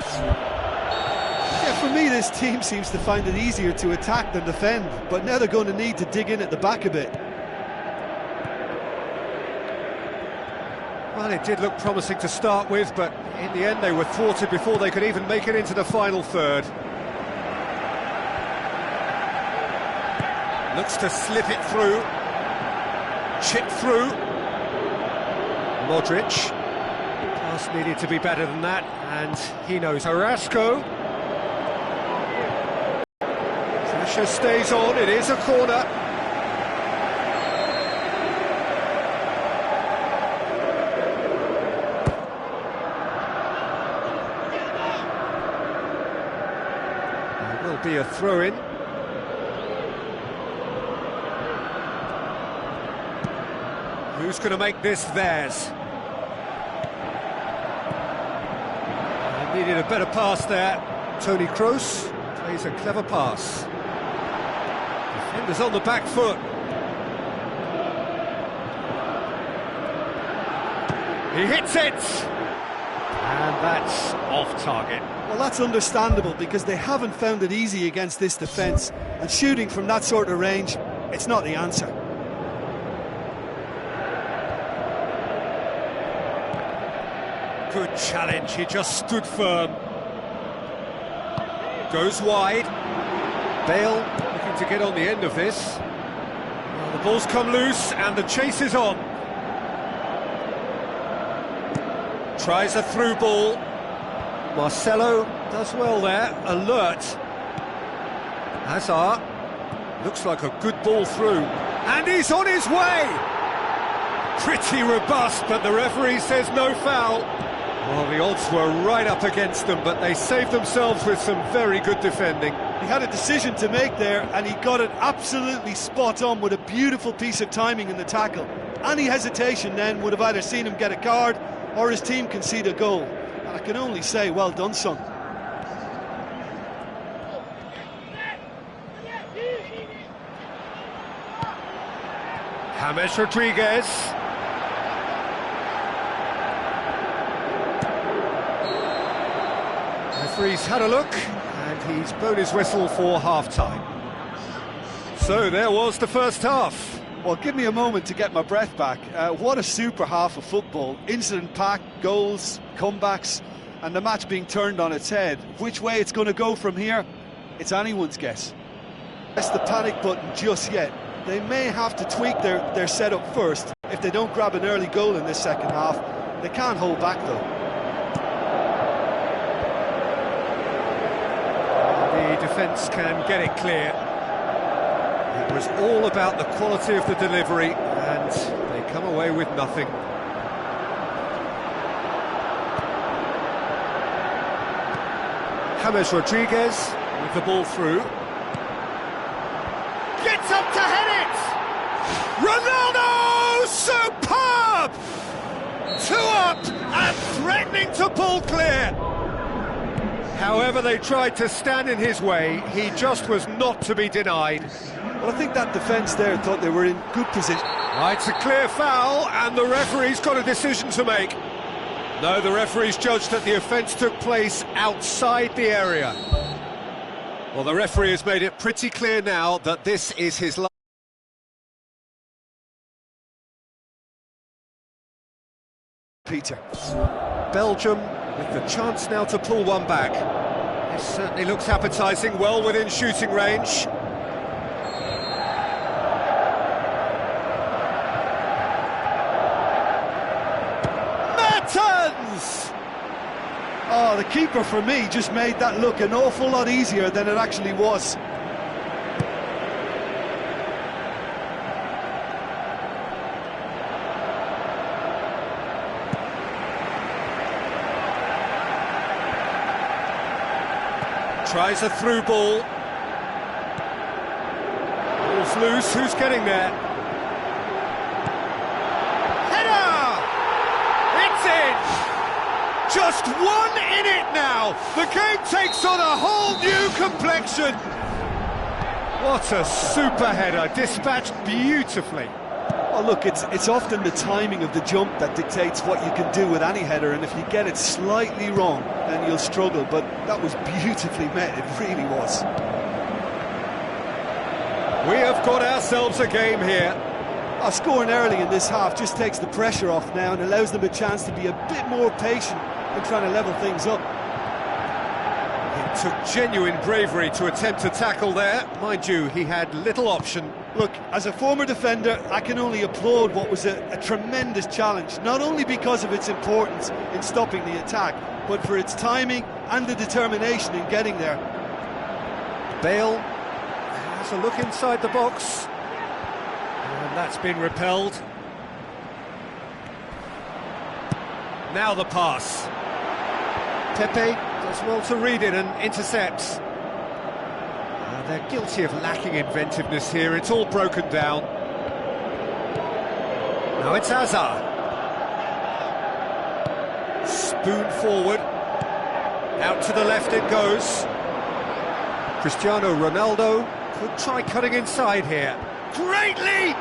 Yeah, for me, this team seems to find it easier to attack than defend, but now they're going to need to dig in at the back a bit. Well, it did look promising to start with, but in the end they were thwarted before they could even make it into the final third. Looks to slip it through. Chip through. Modric. Pass needed to be better than that, and he knows. Carrasco. Pressure stays on, it is a corner. There will be a throw-in. Who's going to make this theirs? They needed a better pass there. Toni Kroos plays a clever pass. Defenders on the back foot. He hits it! And that's off target. Well, that's understandable because they haven't found it easy against this defence, and shooting from that sort of range, it's not the answer. Good challenge, he just stood firm. Goes wide. Bale looking to get on the end of this. Well, the ball's come loose and the chase is on. Tries a through ball. Marcelo does well there, alert. Hazard looks like a good ball through. And he's on his way! Pretty robust, but the referee says no foul. Well, the odds were right up against them, but they saved themselves with some very good defending. He had a decision to make there, and he got it absolutely spot on with a beautiful piece of timing in the tackle. Any hesitation then would have either seen him get a card or his team concede a goal. And I can only say, well done, son. James Rodriguez. Referee's had a look, and he's blown his whistle for half-time. So there was the first half. Well, give me a moment to get my breath back. What a super half of football. Incident-packed, goals, comebacks, and the match being turned on its head. Which way it's going to go from here, it's anyone's guess. Press the panic button just yet. They may have to tweak their setup first. If they don't grab an early goal in this second half, they can't hold back though. The defence can get it clear. It was all about the quality of the delivery, and they come away with nothing. James Rodriguez with the ball through. Gets up to head it! Ronaldo! Superb! 2 up and threatening to pull clear. However, they tried to stand in his way. He just was not to be denied. Well, I think that defence there thought they were in good position. Right, it's a clear foul, and the referee's got a decision to make. No, the referee's judged that the offence took place outside the area. Well, the referee has made it pretty clear now that this is his last. Peter. Belgium with the chance now to pull one back. This certainly looks appetising, well within shooting range. Mertens! Oh, the keeper for me just made that look an awful lot easier than it actually was. Tries a through ball. Ball's loose, who's getting there? Header! It's in! Just one in it now! The game takes on a whole new complexion! What a super header, dispatched beautifully. Well, look, it's often the timing of the jump that dictates what you can do with any header, and if you get it slightly wrong, then you'll struggle, but that was beautifully met, it really was. We have got ourselves a game here. Scoring early in this half just takes the pressure off now and allows them a chance to be a bit more patient in trying to level things up. It took genuine bravery to attempt to tackle there. Mind you, he had little option. Look, as a former defender, I can only applaud what was a tremendous challenge, not only because of its importance in stopping the attack, but for its timing and the determination in getting there. Bale has a look inside the box, and that's been repelled. Now the pass. Pepe does well to read it and intercepts. They're guilty of lacking inventiveness here, it's all broken down. Now it's Hazard. Spoon forward. Out to the left it goes. Cristiano Ronaldo could try cutting inside here. Great leap!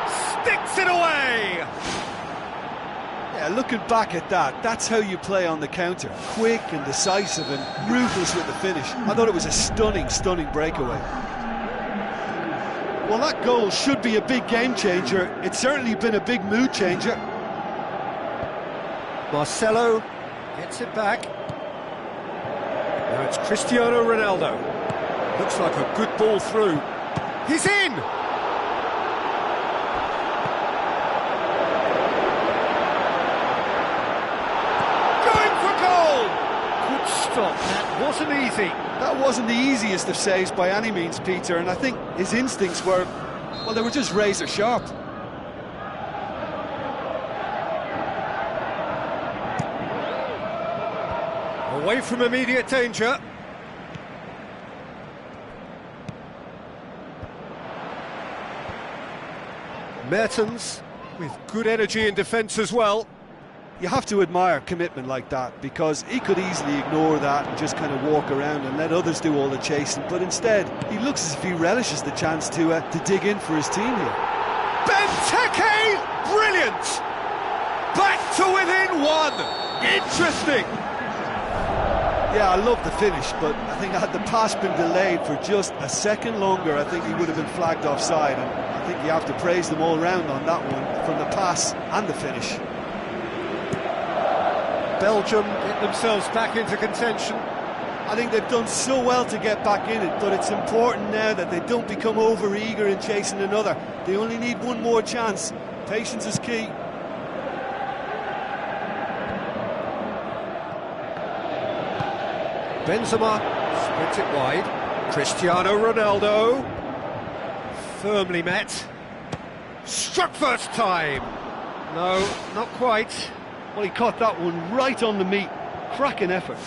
Sticks it away! Yeah, looking back at that, that's how you play on the counter. Quick and decisive and ruthless with the finish. I thought it was a stunning, stunning breakaway. Well, that goal should be a big game changer. It's certainly been a big mood changer. Marcelo gets it back. Now it's Cristiano Ronaldo. Looks like a good ball through. He's in! That wasn't easy. That wasn't the easiest of saves by any means, Peter, and I think his instincts were, well, they were just razor sharp. Away from immediate danger. Mertens with good energy in defence as well. You have to admire commitment like that, because he could easily ignore that and just kind of walk around and let others do all the chasing, but instead he looks as if he relishes the chance to dig in for his team here. Benteke! Brilliant! Back to within one! Interesting! Yeah, I love the finish, but I think had the pass been delayed for just a second longer, I think he would have been flagged offside, and I think you have to praise them all round on that one, from the pass and the finish. Belgium get themselves back into contention. I think they've done so well to get back in it, but it's important now that they don't become over-eager in chasing another. They only need one more chance. Patience is key. Benzema sprints it wide. Cristiano Ronaldo firmly met. Struck first time. No, not quite. Well, he caught that one right on the meat. Cracking effort.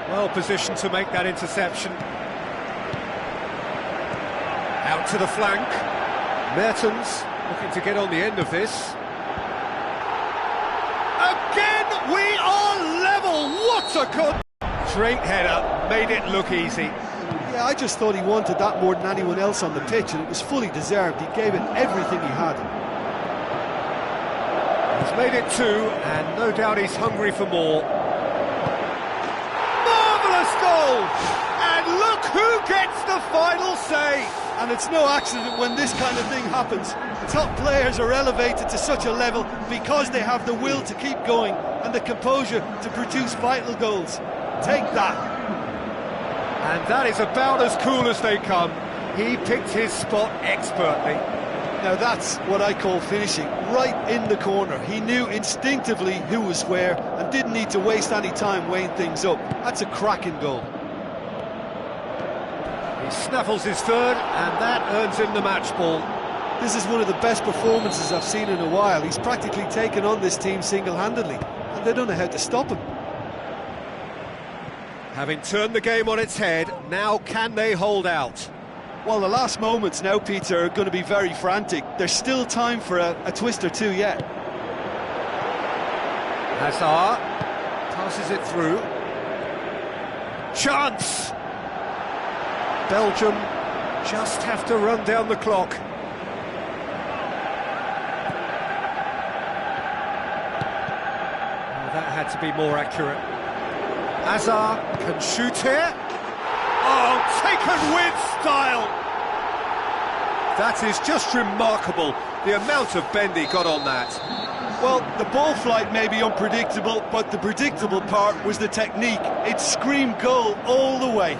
Well positioned to make that interception. Out to the flank. Mertens looking to get on the end of this. Again, we are level. What a good straight header, made it look easy. Yeah, I just thought he wanted that more than anyone else on the pitch, and it was fully deserved. He gave it everything he had. He's made it two, and no doubt he's hungry for more. Marvellous goal! And look who gets the final say! And it's no accident when this kind of thing happens. Top players are elevated to such a level because they have the will to keep going and the composure to produce vital goals. Take that. And that is about as cool as they come. He picked his spot expertly. Now that's what I call finishing, right in the corner. He knew instinctively who was where and didn't need to waste any time weighing things up. That's a cracking goal. He snaffles his third, and that earns him the match ball. This is one of the best performances I've seen in a while. He's practically taken on this team single-handedly, and they don't know how to stop him. Having turned the game on its head, now can they hold out? Well, the last moments now, Peter, are going to be very frantic. There's still time for a twist or two yet. Hazard Passes it through. Chance! Belgium just have to run down the clock. Oh, that had to be more accurate. Hazard can shoot here. Oh, taken with style! That is just remarkable, the amount of bend he got on that. Well, the ball flight may be unpredictable, but the predictable part was the technique. It screamed goal all the way.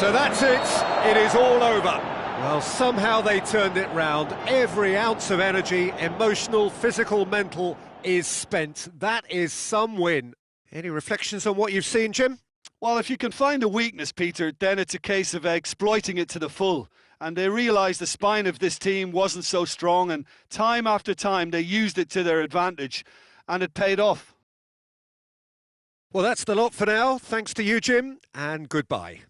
So that's it. It is all over. Well, somehow they turned it round. Every ounce of energy, emotional, physical, mental, is spent. That is some win. Any reflections on what you've seen, Jim? Well, if you can find a weakness, Peter, then it's a case of exploiting it to the full. And they realised the spine of this team wasn't so strong, and time after time they used it to their advantage, and it paid off. Well, that's the lot for now. Thanks to you, Jim, and goodbye.